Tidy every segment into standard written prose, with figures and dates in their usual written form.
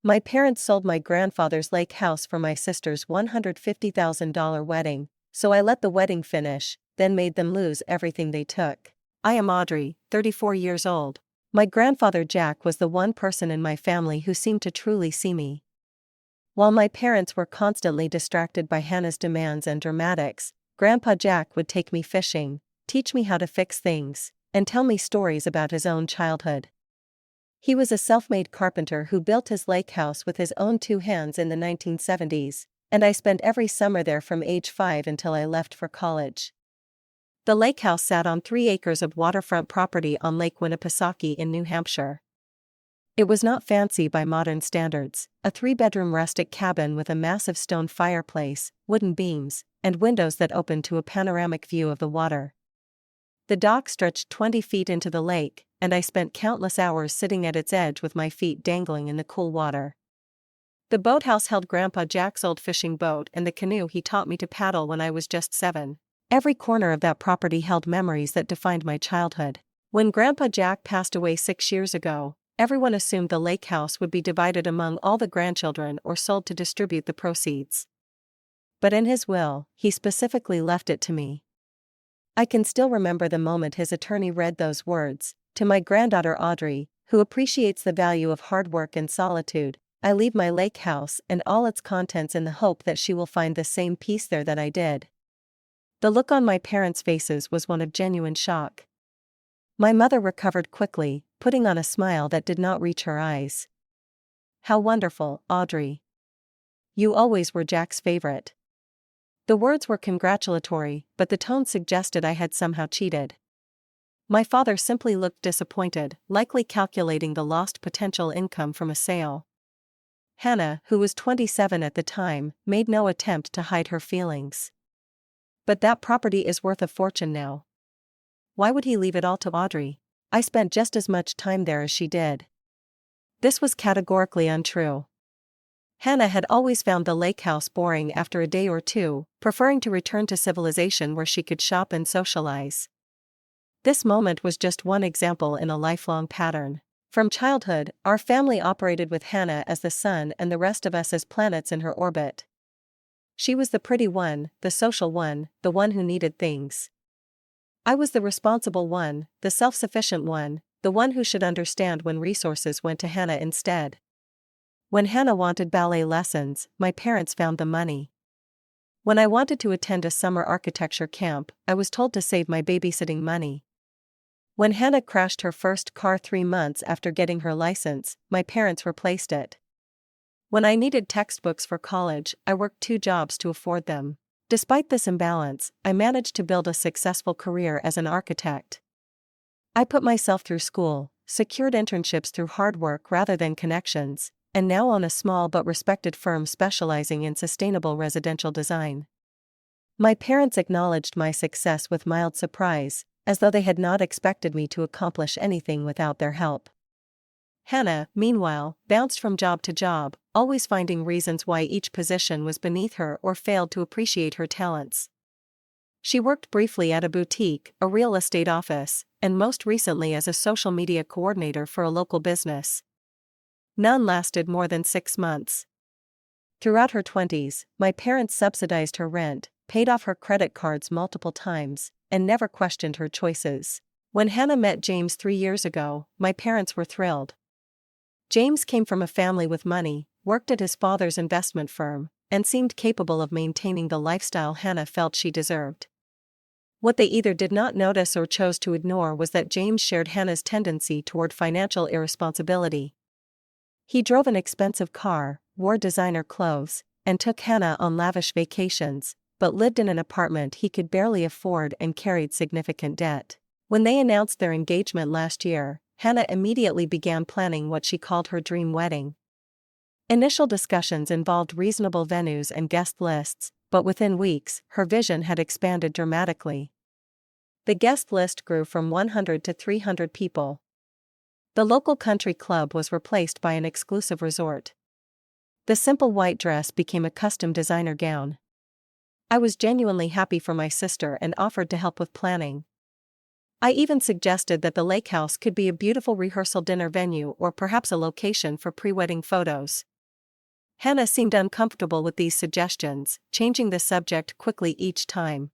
My parents sold my grandfather's lake house for my sister's $150,000 wedding, so I let the wedding finish, then made them lose everything they took. I am Audrey, 34 years old. My grandfather Jack was the one person in my family who seemed to truly see me. While my parents were constantly distracted by Hannah's demands and dramatics, Grandpa Jack would take me fishing, teach me how to fix things, and tell me stories about his own childhood. He was a self-made carpenter who built his lake house with his own two hands in the 1970s, and I spent every summer there from age 5 until I left for college. The lake house sat on 3 acres of waterfront property on Lake Winnipesaukee in New Hampshire. It was not fancy by modern standards, a 3-bedroom rustic cabin with a massive stone fireplace, wooden beams, and windows that opened to a panoramic view of the water. The dock stretched 20 feet into the lake, and I spent countless hours sitting at its edge with my feet dangling in the cool water. The boathouse held Grandpa Jack's old fishing boat and the canoe he taught me to paddle when I was just 7. Every corner of that property held memories that defined my childhood. When Grandpa Jack passed away 6 years ago, everyone assumed the lake house would be divided among all the grandchildren or sold to distribute the proceeds. But in his will, he specifically left it to me. I can still remember the moment his attorney read those words: "To my granddaughter Audrey, who appreciates the value of hard work and solitude, I leave my lake house and all its contents in the hope that she will find the same peace there that I did." The look on my parents' faces was one of genuine shock. My mother recovered quickly, putting on a smile that did not reach her eyes. "How wonderful, Audrey. You always were Jack's favorite." The words were congratulatory, but the tone suggested I had somehow cheated. My father simply looked disappointed, likely calculating the lost potential income from a sale. Hannah, who was 27 at the time, made no attempt to hide her feelings. "But that property is worth a fortune now. Why would he leave it all to Audrey? I spent just as much time there as she did." This was categorically untrue. Hannah had always found the lake house boring after a day or two, preferring to return to civilization where she could shop and socialize. This moment was just one example in a lifelong pattern. From childhood, our family operated with Hannah as the sun and the rest of us as planets in her orbit. She was the pretty one, the social one, the one who needed things. I was the responsible one, the self-sufficient one, the one who should understand when resources went to Hannah instead. When Hannah wanted ballet lessons, my parents found the money. When I wanted to attend a summer architecture camp, I was told to save my babysitting money. When Hannah crashed her first car 3 months after getting her license, my parents replaced it. When I needed textbooks for college, I worked 2 jobs to afford them. Despite this imbalance, I managed to build a successful career as an architect. I put myself through school, secured internships through hard work rather than connections, and now own a small but respected firm specializing in sustainable residential design. My parents acknowledged my success with mild surprise, as though they had not expected me to accomplish anything without their help. Hannah, meanwhile, bounced from job to job, always finding reasons why each position was beneath her or failed to appreciate her talents. She worked briefly at a boutique, a real estate office, and most recently as a social media coordinator for a local business. None lasted more than 6 months. Throughout her 20s, my parents subsidized her rent, paid off her credit cards multiple times, and never questioned her choices. When Hannah met James 3 years ago, my parents were thrilled. James came from a family with money, worked at his father's investment firm, and seemed capable of maintaining the lifestyle Hannah felt she deserved. What they either did not notice or chose to ignore was that James shared Hannah's tendency toward financial irresponsibility. He drove an expensive car, wore designer clothes, and took Hannah on lavish vacations, but lived in an apartment he could barely afford and carried significant debt. When they announced their engagement last year, Hannah immediately began planning what she called her dream wedding. Initial discussions involved reasonable venues and guest lists, but within weeks, her vision had expanded dramatically. The guest list grew from 100 to 300 people. The local country club was replaced by an exclusive resort. The simple white dress became a custom designer gown. I was genuinely happy for my sister and offered to help with planning. I even suggested that the lake house could be a beautiful rehearsal dinner venue or perhaps a location for pre-wedding photos. Hannah seemed uncomfortable with these suggestions, changing the subject quickly each time.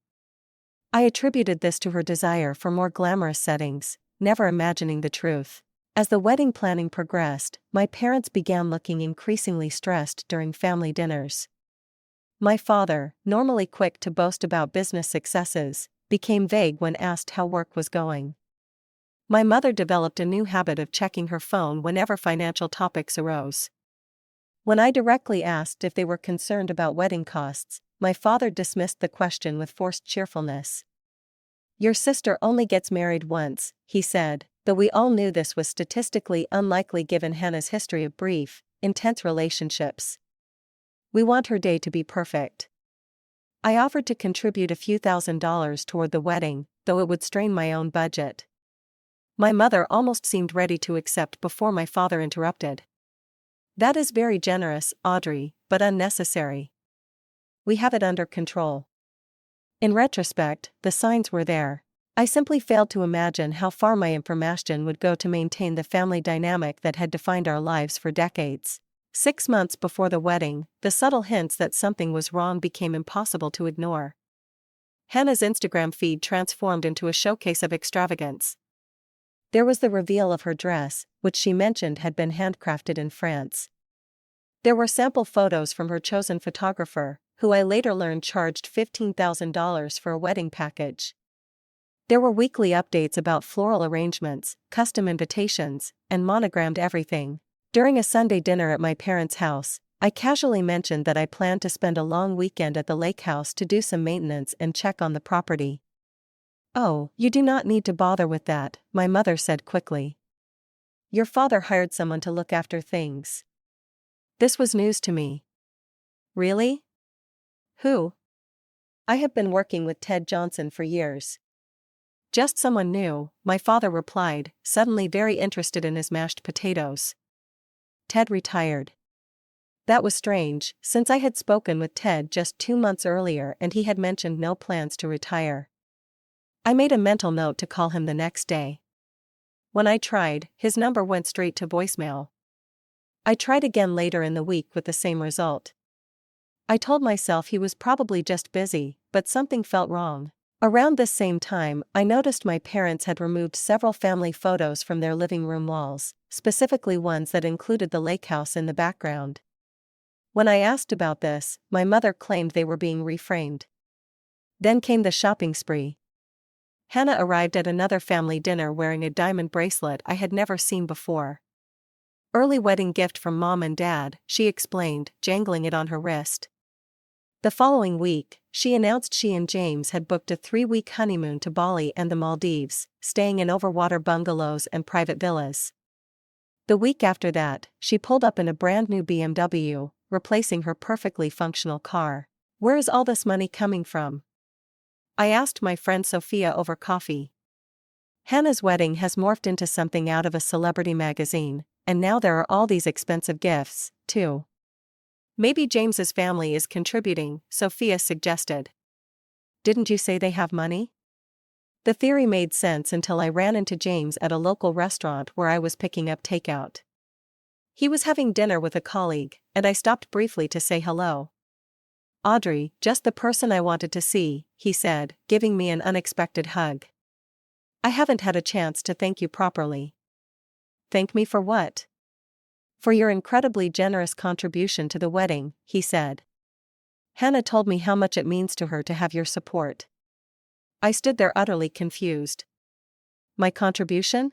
I attributed this to her desire for more glamorous settings, never imagining the truth. As the wedding planning progressed, my parents began looking increasingly stressed during family dinners. My father, normally quick to boast about business successes, became vague when asked how work was going. My mother developed a new habit of checking her phone whenever financial topics arose. When I directly asked if they were concerned about wedding costs, my father dismissed the question with forced cheerfulness. "Your sister only gets married once," he said, though we all knew this was statistically unlikely given Hannah's history of brief, intense relationships. "We want her day to be perfect." I offered to contribute a few $1,000s toward the wedding, though it would strain my own budget. My mother almost seemed ready to accept before my father interrupted. "That is very generous, Audrey, but unnecessary. We have it under control." In retrospect, the signs were there. I simply failed to imagine how far my information would go to maintain the family dynamic that had defined our lives for decades. 6 months before the wedding, the subtle hints that something was wrong became impossible to ignore. Hannah's Instagram feed transformed into a showcase of extravagance. There was the reveal of her dress, which she mentioned had been handcrafted in France. There were sample photos from her chosen photographer, who I later learned charged $15,000 for a wedding package. There were weekly updates about floral arrangements, custom invitations, and monogrammed everything. During a Sunday dinner at my parents' house, I casually mentioned that I planned to spend a long weekend at the lake house to do some maintenance and check on the property. "Oh, you do not need to bother with that," my mother said quickly. "Your father hired someone to look after things." This was news to me. "Really? Who?" "I have been working with Ted Johnson for years." "Just someone new," my father replied, suddenly very interested in his mashed potatoes. "Ted retired." That was strange, since I had spoken with Ted just 2 months earlier and he had mentioned no plans to retire. I made a mental note to call him the next day. When I tried, his number went straight to voicemail. I tried again later in the week with the same result. I told myself he was probably just busy, but something felt wrong. Around this same time, I noticed my parents had removed several family photos from their living room walls, specifically ones that included the lake house in the background. When I asked about this, my mother claimed they were being reframed. Then came the shopping spree. Hannah arrived at another family dinner wearing a diamond bracelet I had never seen before. "Early wedding gift from Mom and Dad," she explained, jangling it on her wrist. The following week, she announced she and James had booked a 3-week honeymoon to Bali and the Maldives, staying in overwater bungalows and private villas. The week after that, she pulled up in a brand new BMW, replacing her perfectly functional car. "Where is all this money coming from?" I asked my friend Sophia over coffee. "Hannah's wedding has morphed into something out of a celebrity magazine, and now there are all these expensive gifts, too." "Maybe James's family is contributing," Sophia suggested. "Didn't you say they have money?" The theory made sense until I ran into James at a local restaurant where I was picking up takeout. He was having dinner with a colleague, and I stopped briefly to say hello. "Audrey, just the person I wanted to see," he said, giving me an unexpected hug. "I haven't had a chance to thank you properly." "Thank me for what?" "For your incredibly generous contribution to the wedding," he said. "Hannah told me how much it means to her to have your support." I stood there utterly confused. "My contribution?"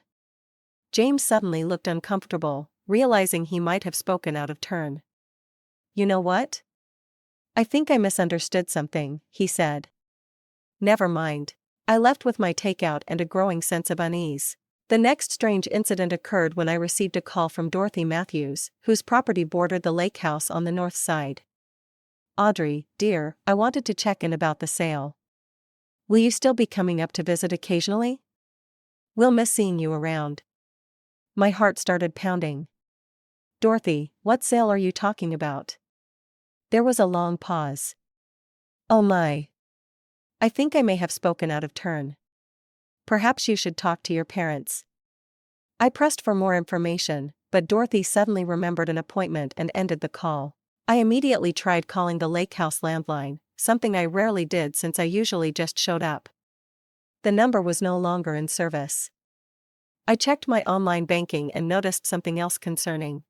James suddenly looked uncomfortable, realizing he might have spoken out of turn. "You know what? I think I misunderstood something," he said. "Never mind." I left with my takeout and a growing sense of unease. The next strange incident occurred when I received a call from Dorothy Matthews, whose property bordered the lake house on the north side. "Audrey, dear, I wanted to check in about the sale. Will you still be coming up to visit occasionally? We'll miss seeing you around." My heart started pounding. "Dorothy, what sale are you talking about?" There was a long pause. "Oh my. I think I may have spoken out of turn. Perhaps you should talk to your parents." I pressed for more information, but Dorothy suddenly remembered an appointment and ended the call. I immediately tried calling the lake house landline, something I rarely did since I usually just showed up. The number was no longer in service. I checked my online banking and noticed something else concerning.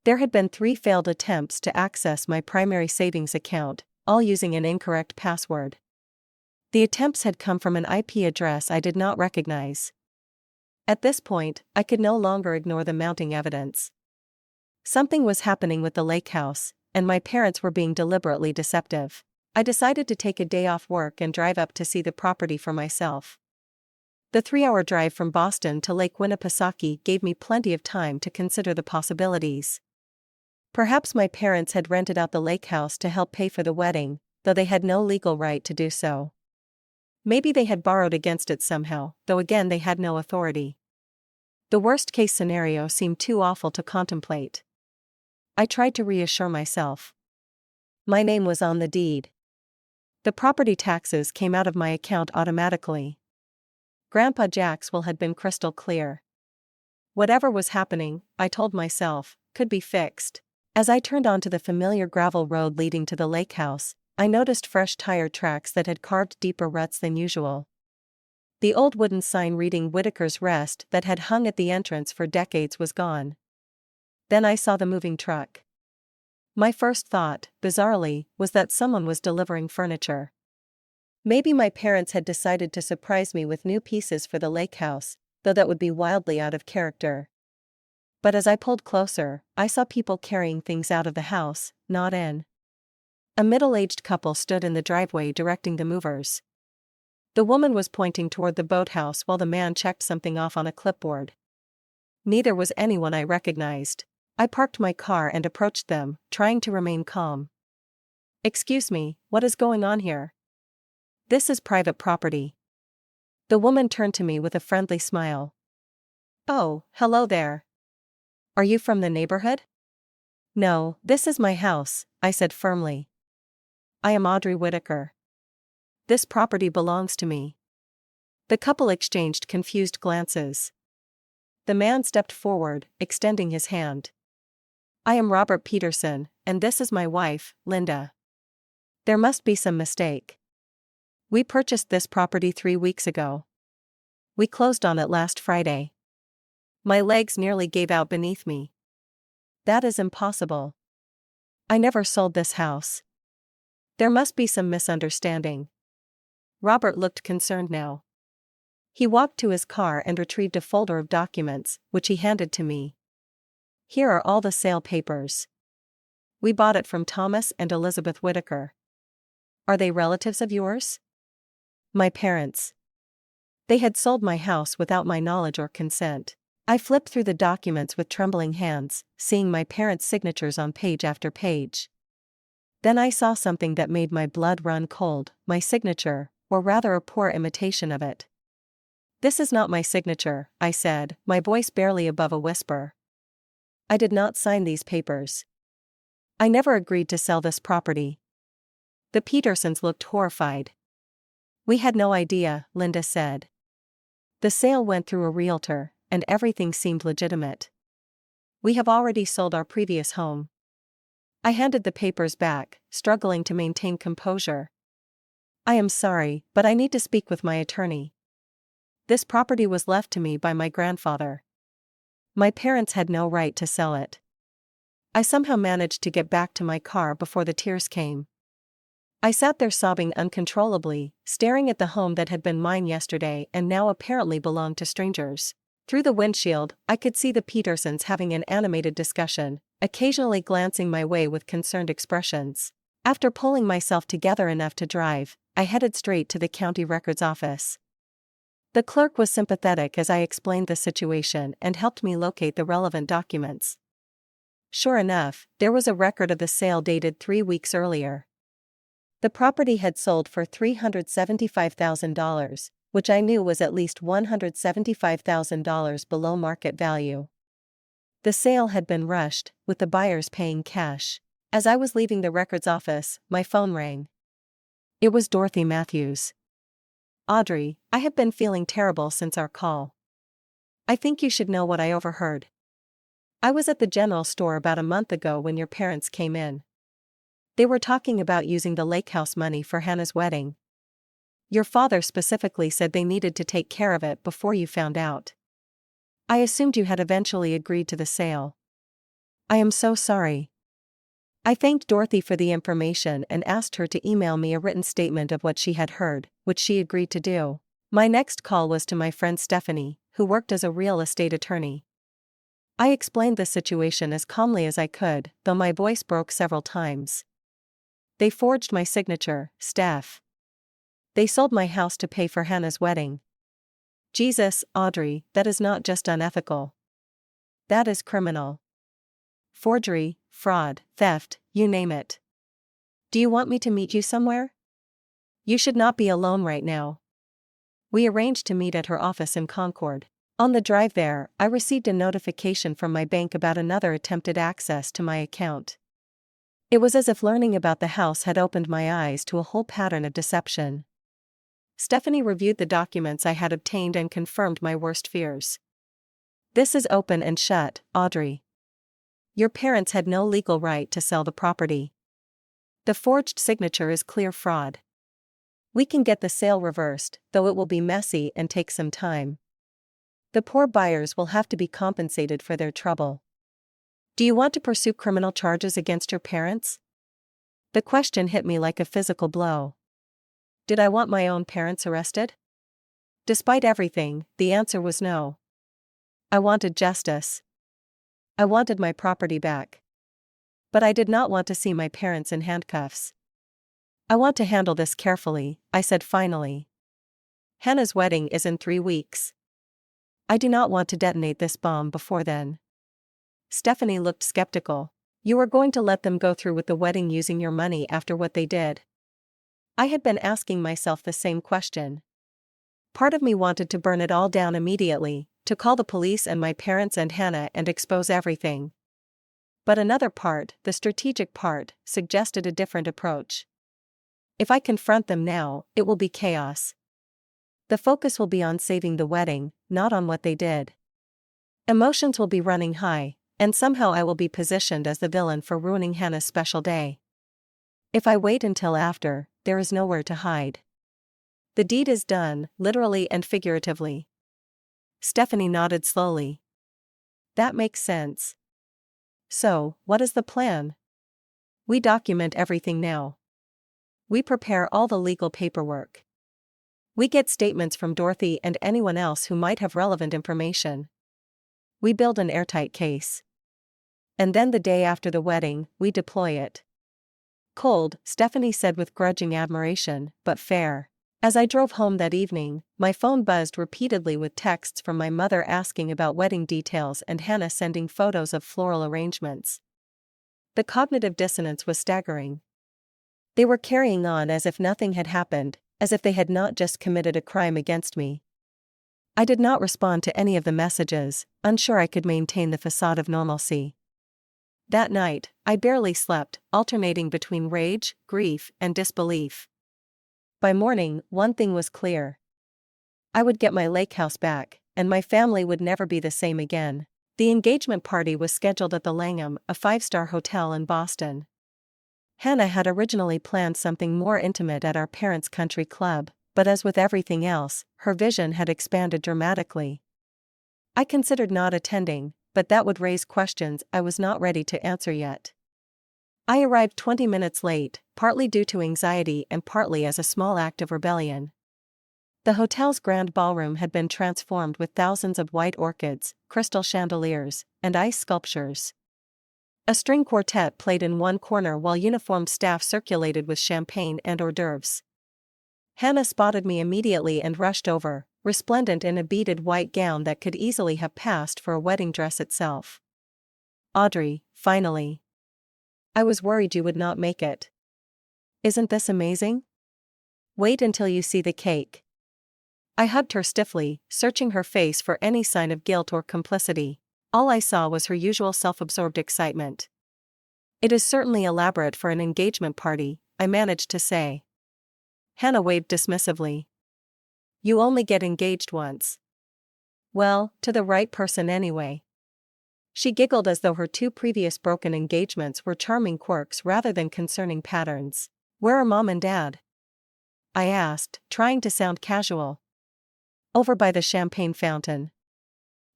There had been 3 failed attempts to access my primary savings account, all using an incorrect password. The attempts had come from an IP address I did not recognize. At this point, I could no longer ignore the mounting evidence. Something was happening with the lake house, and my parents were being deliberately deceptive. I decided to take a day off work and drive up to see the property for myself. The 3-hour drive from Boston to Lake Winnipesaukee gave me plenty of time to consider the possibilities. Perhaps my parents had rented out the lake house to help pay for the wedding, though they had no legal right to do so. Maybe they had borrowed against it somehow, though again they had no authority. The worst-case scenario seemed too awful to contemplate. I tried to reassure myself. My name was on the deed. The property taxes came out of my account automatically. Grandpa Jack's will had been crystal clear. Whatever was happening, I told myself, could be fixed. As I turned onto the familiar gravel road leading to the lake house, I noticed fresh tire tracks that had carved deeper ruts than usual. The old wooden sign reading Whitaker's Rest that had hung at the entrance for decades was gone. Then I saw the moving truck. My first thought, bizarrely, was that someone was delivering furniture. Maybe my parents had decided to surprise me with new pieces for the lake house, though that would be wildly out of character. But as I pulled closer, I saw people carrying things out of the house, not in. A middle-aged couple stood in the driveway directing the movers. The woman was pointing toward the boathouse while the man checked something off on a clipboard. Neither was anyone I recognized. I parked my car and approached them, trying to remain calm. "Excuse me, what is going on here? This is private property." The woman turned to me with a friendly smile. "Oh, hello there. Are you from the neighborhood?" "No, this is my house," I said firmly. "I am Audrey Whitaker. This property belongs to me." The couple exchanged confused glances. The man stepped forward, extending his hand. "I am Robert Peterson, and this is my wife, Linda. There must be some mistake. We purchased this property 3 weeks ago. We closed on it last Friday." My legs nearly gave out beneath me. "That is impossible. I never sold this house. There must be some misunderstanding." Robert looked concerned now. He walked to his car and retrieved a folder of documents, which he handed to me. "Here are all the sale papers. We bought it from Thomas and Elizabeth Whitaker." "Are they relatives of yours?" "My parents. They had sold my house without my knowledge or consent." I flipped through the documents with trembling hands, seeing my parents' signatures on page after page. Then I saw something that made my blood run cold, my signature, or rather a poor imitation of it. "This is not my signature," I said, my voice barely above a whisper. "I did not sign these papers. I never agreed to sell this property." The Petersons looked horrified. "We had no idea," Linda said. "The sale went through a realtor, and everything seemed legitimate. We have already sold our previous home." I handed the papers back, struggling to maintain composure. "I am sorry, but I need to speak with my attorney. This property was left to me by my grandfather. My parents had no right to sell it." I somehow managed to get back to my car before the tears came. I sat there sobbing uncontrollably, staring at the home that had been mine yesterday and now apparently belonged to strangers. Through the windshield, I could see the Petersons having an animated discussion, occasionally glancing my way with concerned expressions. After pulling myself together enough to drive, I headed straight to the county records office. The clerk was sympathetic as I explained the situation and helped me locate the relevant documents. Sure enough, there was a record of the sale dated 3 weeks earlier. The property had sold for $375,000, which I knew was at least $175,000 below market value. The sale had been rushed, with the buyers paying cash. As I was leaving the records office, my phone rang. It was Dorothy Matthews. "Audrey, I have been feeling terrible since our call. I think you should know what I overheard." I was at the general store about a month ago when your parents came in. They were talking about using the lake house money for Hannah's wedding. Your father specifically said they needed to take care of it before you found out. I assumed you had eventually agreed to the sale. I am so sorry. I thanked Dorothy for the information and asked her to email me a written statement of what she had heard, which she agreed to do. My next call was to my friend Stephanie, who worked as a real estate attorney. I explained the situation as calmly as I could, though my voice broke several times. They forged my signature, Steph. They sold my house to pay for Hannah's wedding. Jesus, Audrey, that is not just unethical. That is criminal. Forgery, fraud, theft, you name it. Do you want me to meet you somewhere? You should not be alone right now. We arranged to meet at her office in Concord. On the drive there, I received a notification from my bank about another attempted access to my account. It was as if learning about the house had opened my eyes to a whole pattern of deception. Stephanie reviewed the documents I had obtained and confirmed my worst fears. This is open and shut, Audrey. Your parents had no legal right to sell the property. The forged signature is clear fraud. We can get the sale reversed, though it will be messy and take some time. The poor buyers will have to be compensated for their trouble. Do you want to pursue criminal charges against your parents? The question hit me like a physical blow. Did I want my own parents arrested? Despite everything, the answer was no. I wanted justice. I wanted my property back. But I did not want to see my parents in handcuffs. I want to handle this carefully, I said finally. Hannah's wedding is in 3 weeks. I do not want to detonate this bomb before then. Stephanie looked skeptical. You are going to let them go through with the wedding using your money after what they did? I had been asking myself the same question. Part of me wanted to burn it all down immediately, to call the police and my parents and Hannah and expose everything. But another part, the strategic part, suggested a different approach. If I confront them now, it will be chaos. The focus will be on saving the wedding, not on what they did. Emotions will be running high, and somehow I will be positioned as the villain for ruining Hannah's special day. If I wait until after, there is nowhere to hide. The deed is done, literally and figuratively. Stephanie nodded slowly. That makes sense. So, what is the plan? We document everything now. We prepare all the legal paperwork. We get statements from Dorothy and anyone else who might have relevant information. We build an airtight case. And then the day after the wedding, we deploy it. Cold, Stephanie said with grudging admiration, but fair. As I drove home that evening, my phone buzzed repeatedly with texts from my mother asking about wedding details and Hannah sending photos of floral arrangements. The cognitive dissonance was staggering. They were carrying on as if nothing had happened, as if they had not just committed a crime against me. I did not respond to any of the messages, unsure I could maintain the facade of normalcy. That night, I barely slept, alternating between rage, grief, and disbelief. By morning, one thing was clear. I would get my lake house back, and my family would never be the same again. The engagement party was scheduled at the Langham, a 5-star hotel in Boston. Hannah had originally planned something more intimate at our parents' country club, but as with everything else, her vision had expanded dramatically. I considered not attending, but that would raise questions I was not ready to answer yet. I arrived 20 minutes late, partly due to anxiety and partly as a small act of rebellion. The hotel's grand ballroom had been transformed with thousands of white orchids, crystal chandeliers, and ice sculptures. A string quartet played in one corner while uniformed staff circulated with champagne and hors d'oeuvres. Hannah spotted me immediately and rushed over, resplendent in a beaded white gown that could easily have passed for a wedding dress itself. Audrey, finally. I was worried you would not make it. Isn't this amazing? Wait until you see the cake. I hugged her stiffly, searching her face for any sign of guilt or complicity. All I saw was her usual self-absorbed excitement. It is certainly elaborate for an engagement party, I managed to say. Hannah waved dismissively. You only get engaged once. Well, to the right person anyway. She giggled as though her 2 previous broken engagements were charming quirks rather than concerning patterns. "Where are Mom and Dad?" I asked, trying to sound casual. "Over by the champagne fountain.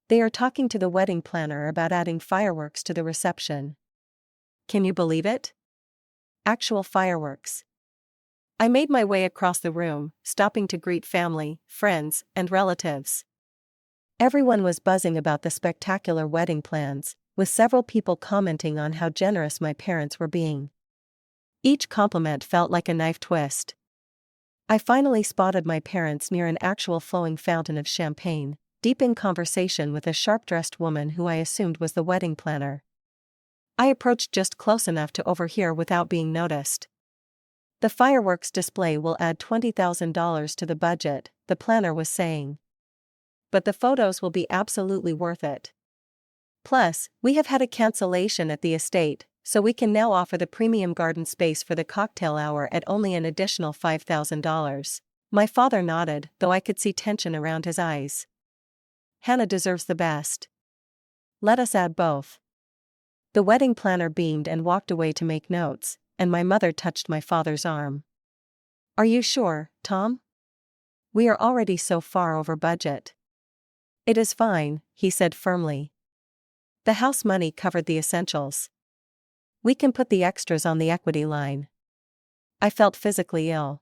They are talking to the wedding planner about adding fireworks to the reception." Can you believe it? Actual fireworks. I made my way across the room, stopping to greet family, friends, and relatives. Everyone was buzzing about the spectacular wedding plans, with several people commenting on how generous my parents were being. Each compliment felt like a knife twist. I finally spotted my parents near an actual flowing fountain of champagne, deep in conversation with a sharp-dressed woman who I assumed was the wedding planner. I approached just close enough to overhear without being noticed. "The fireworks display will add $20,000 to the budget," the planner was saying. "But the photos will be absolutely worth it. Plus, we have had a cancellation at the estate, so we can now offer the premium garden space for the cocktail hour at only an additional $5,000. My father nodded, though I could see tension around his eyes. "Hannah deserves the best. Let us add both." The wedding planner beamed and walked away to make notes, and my mother touched my father's arm. "Are you sure, Tom? We are already so far over budget." "It is fine," he said firmly. "The house money covered the essentials. We can put the extras on the equity line." I felt physically ill.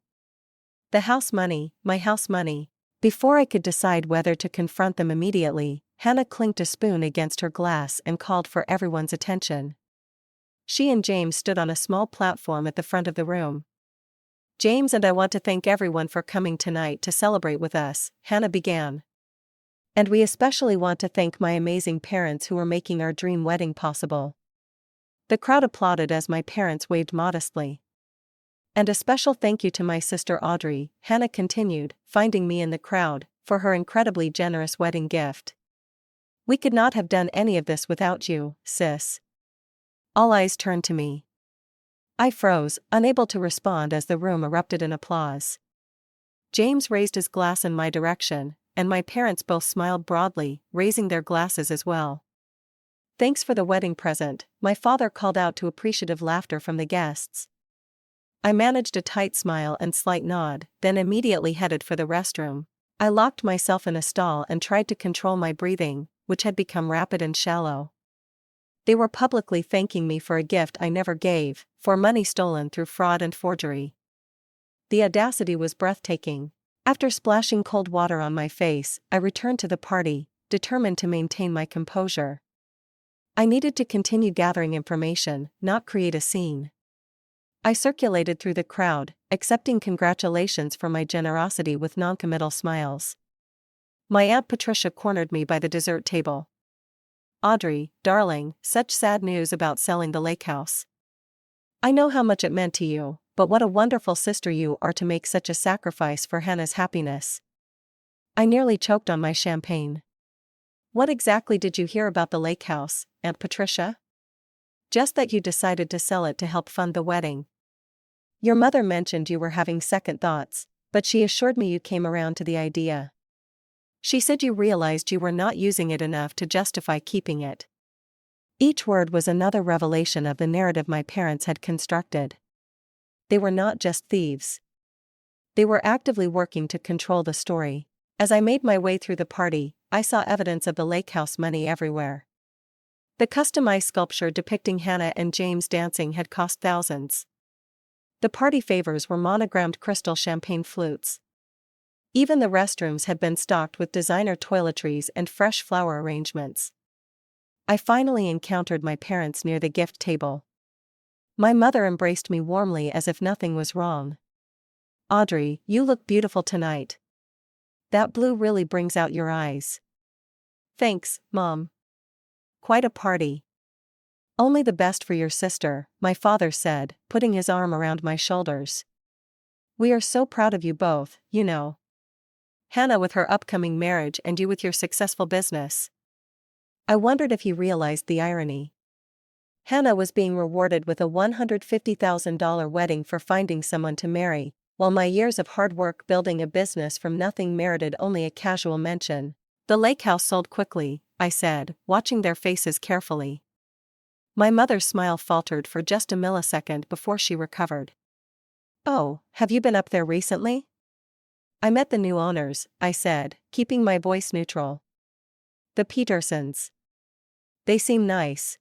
The house money, my house money. Before I could decide whether to confront them immediately, Hannah clinked a spoon against her glass and called for everyone's attention. She and James stood on a small platform at the front of the room. "James and I want to thank everyone for coming tonight to celebrate with us," Hannah began. "And we especially want to thank my amazing parents who are making our dream wedding possible." The crowd applauded as my parents waved modestly. "And a special thank you to my sister Audrey," Hannah continued, finding me in the crowd, "for her incredibly generous wedding gift. We could not have done any of this without you, sis." All eyes turned to me. I froze, unable to respond as the room erupted in applause. James raised his glass in my direction, and my parents both smiled broadly, raising their glasses as well. "Thanks for the wedding present," my father called out to appreciative laughter from the guests. I managed a tight smile and slight nod, then immediately headed for the restroom. I locked myself in a stall and tried to control my breathing, which had become rapid and shallow. They were publicly thanking me for a gift I never gave, for money stolen through fraud and forgery. The audacity was breathtaking. After splashing cold water on my face, I returned to the party, determined to maintain my composure. I needed to continue gathering information, not create a scene. I circulated through the crowd, accepting congratulations for my generosity with noncommittal smiles. My Aunt Patricia cornered me by the dessert table. "Audrey, darling, such sad news about selling the lake house. I know how much it meant to you, but what a wonderful sister you are to make such a sacrifice for Hannah's happiness." I nearly choked on my champagne. "What exactly did you hear about the lake house, Aunt Patricia?" "Just that you decided to sell it to help fund the wedding. Your mother mentioned you were having second thoughts, but she assured me you came around to the idea. She said you realized you were not using it enough to justify keeping it." Each word was another revelation of the narrative my parents had constructed. They were not just thieves. They were actively working to control the story. As I made my way through the party, I saw evidence of the lake house money everywhere. The customized sculpture depicting Hannah and James dancing had cost thousands. The party favors were monogrammed crystal champagne flutes. Even the restrooms had been stocked with designer toiletries and fresh flower arrangements. I finally encountered my parents near the gift table. My mother embraced me warmly as if nothing was wrong. "Audrey, you look beautiful tonight. That blue really brings out your eyes." "Thanks, Mom. Quite a party." "Only the best for your sister," my father said, putting his arm around my shoulders. "We are so proud of you both, you know. Hannah with her upcoming marriage and you with your successful business." I wondered if he realized the irony. Hannah was being rewarded with a $150,000 wedding for finding someone to marry, while my years of hard work building a business from nothing merited only a casual mention. The lake house sold quickly, I said, watching their faces carefully. My mother's smile faltered for just a millisecond before she recovered. "Oh, have you been up there recently?" "I met the new owners," I said, keeping my voice neutral. "The Petersons. They seem nice."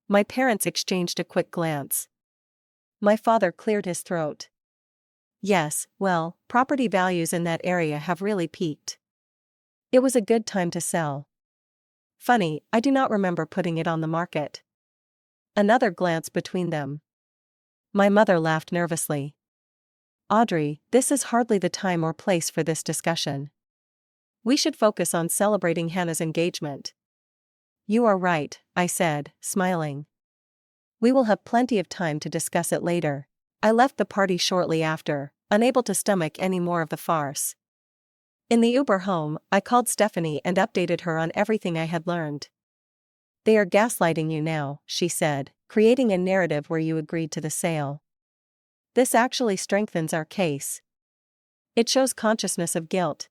My parents exchanged a quick glance. My father cleared his throat. "Yes, well, property values in that area have really peaked. It was a good time to sell. Funny, I do not remember putting it on the market." Another glance between them. My mother laughed nervously. "Audrey, this is hardly the time or place for this discussion. We should focus on celebrating Hannah's engagement." "You are right," I said, smiling. "We will have plenty of time to discuss it later." I left the party shortly after, unable to stomach any more of the farce. In the Uber home, I called Stephanie and updated her on everything I had learned. "They are gaslighting you now," she said, "creating a narrative where you agreed to the sale. This actually strengthens our case. It shows consciousness of guilt."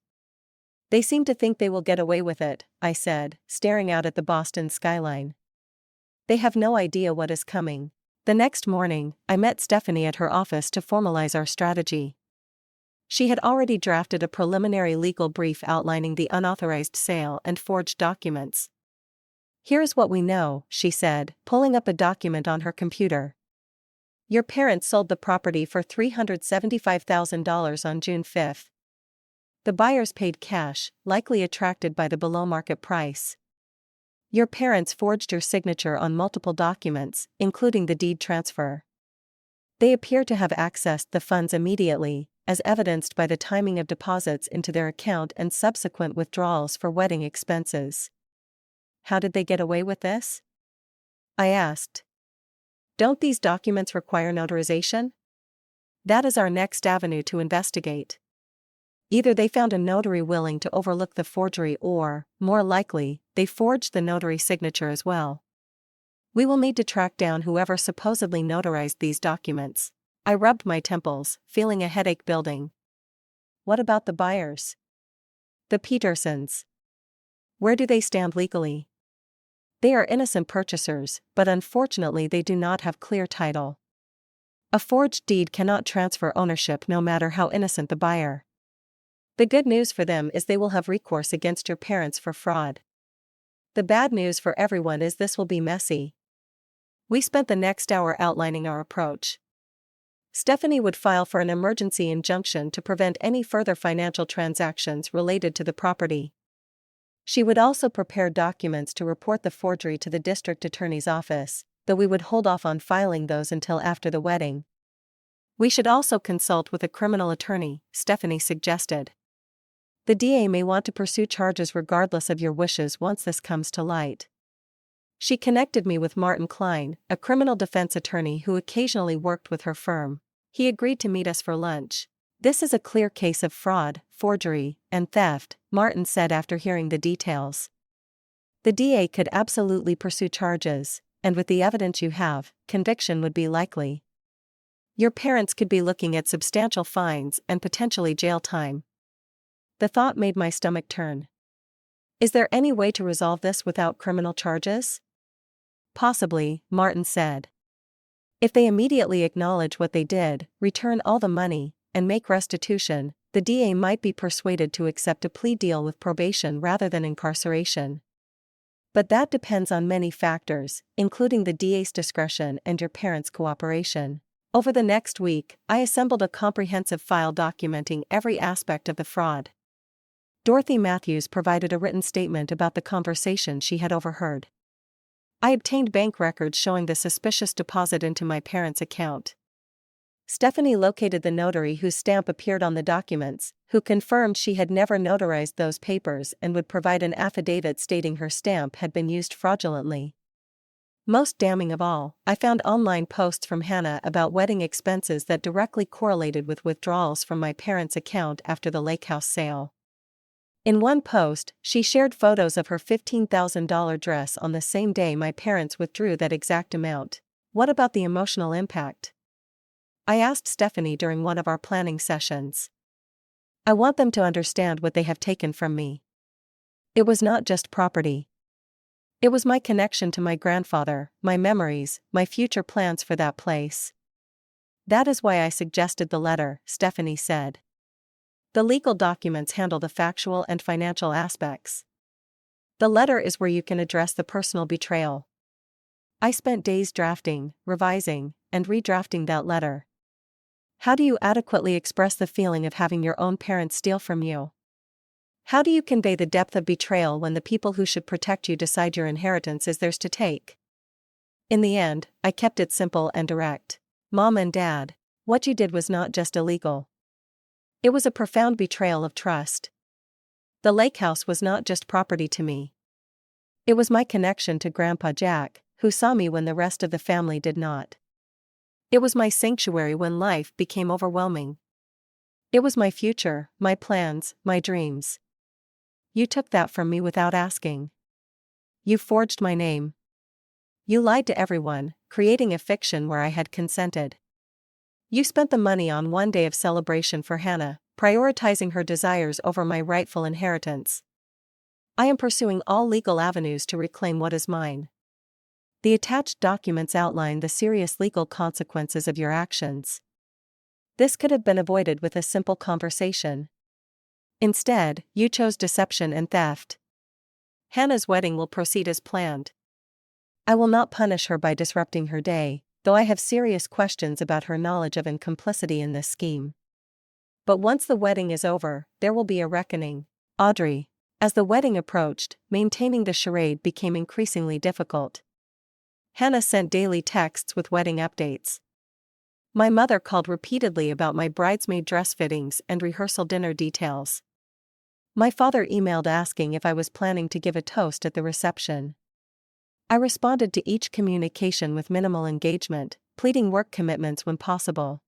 "They seem to think they will get away with it," I said, staring out at the Boston skyline. "They have no idea what is coming." The next morning, I met Stephanie at her office to formalize our strategy. She had already drafted a preliminary legal brief outlining the unauthorized sale and forged documents. "Here's what we know," she said, pulling up a document on her computer. "Your parents sold the property for $375,000 on June 5. The buyers paid cash, likely attracted by the below-market price. Your parents forged your signature on multiple documents, including the deed transfer. They appear to have accessed the funds immediately, as evidenced by the timing of deposits into their account and subsequent withdrawals for wedding expenses." "How did they get away with this?" I asked. "Don't these documents require notarization?" "That is our next avenue to investigate. Either they found a notary willing to overlook the forgery or, more likely, they forged the notary signature as well. We will need to track down whoever supposedly notarized these documents." I rubbed my temples, feeling a headache building. "What about the buyers?" "The Petersons. Where do they stand legally?" "They are innocent purchasers, but unfortunately they do not have clear title. A forged deed cannot transfer ownership no matter how innocent the buyer. The good news for them is they will have recourse against your parents for fraud. The bad news for everyone is this will be messy." We spent the next hour outlining our approach. Stephanie would file for an emergency injunction to prevent any further financial transactions related to the property. She would also prepare documents to report the forgery to the district attorney's office, though we would hold off on filing those until after the wedding. "We should also consult with a criminal attorney," Stephanie suggested. "The DA may want to pursue charges regardless of your wishes once this comes to light." She connected me with Martin Klein, a criminal defense attorney who occasionally worked with her firm. He agreed to meet us for lunch. "This is a clear case of fraud, forgery, and theft," Martin said after hearing the details. "The DA could absolutely pursue charges, and with the evidence you have, conviction would be likely. Your parents could be looking at substantial fines and potentially jail time." The thought made my stomach turn. "Is there any way to resolve this without criminal charges?" "Possibly," Martin said. "If they immediately acknowledge what they did, return all the money, and make restitution, the DA might be persuaded to accept a plea deal with probation rather than incarceration. But that depends on many factors, including the DA's discretion and your parents' cooperation." Over the next week, I assembled a comprehensive file documenting every aspect of the fraud. Dorothy Matthews provided a written statement about the conversation she had overheard. I obtained bank records showing the suspicious deposit into my parents' account. Stephanie located the notary whose stamp appeared on the documents, who confirmed she had never notarized those papers and would provide an affidavit stating her stamp had been used fraudulently. Most damning of all, I found online posts from Hannah about wedding expenses that directly correlated with withdrawals from my parents' account after the lake house sale. In one post, she shared photos of her $15,000 dress on the same day my parents withdrew that exact amount. What about the emotional impact? I asked Stephanie during one of our planning sessions. "I want them to understand what they have taken from me. It was not just property. It was my connection to my grandfather, my memories, my future plans for that place. That is why I suggested the letter, Stephanie said. The legal documents handle the factual and financial aspects. The letter is where you can address the personal betrayal. I spent days drafting, revising, and redrafting that letter. How do you adequately express the feeling of having your own parents steal from you? How do you convey the depth of betrayal when the people who should protect you decide your inheritance is theirs to take? In the end, I kept it simple and direct. Mom and Dad, what you did was not just illegal. It was a profound betrayal of trust. The lake house was not just property to me. It was my connection to Grandpa Jack, who saw me when the rest of the family did not. It was my sanctuary when life became overwhelming. It was my future, my plans, my dreams. You took that from me without asking. You forged my name. You lied to everyone, creating a fiction where I had consented. You spent the money on one day of celebration for Hannah, prioritizing her desires over my rightful inheritance. I am pursuing all legal avenues to reclaim what is mine. The attached documents outline the serious legal consequences of your actions. This could have been avoided with a simple conversation. Instead, you chose deception and theft. Hannah's wedding will proceed as planned. I will not punish her by disrupting her day, though I have serious questions about her knowledge of and complicity in this scheme. But once the wedding is over, there will be a reckoning. Audrey. As the wedding approached, maintaining the charade became increasingly difficult. Hannah sent daily texts with wedding updates. My mother called repeatedly about my bridesmaid dress fittings and rehearsal dinner details. My father emailed asking if I was planning to give a toast at the reception. I responded to each communication with minimal engagement, pleading work commitments when possible.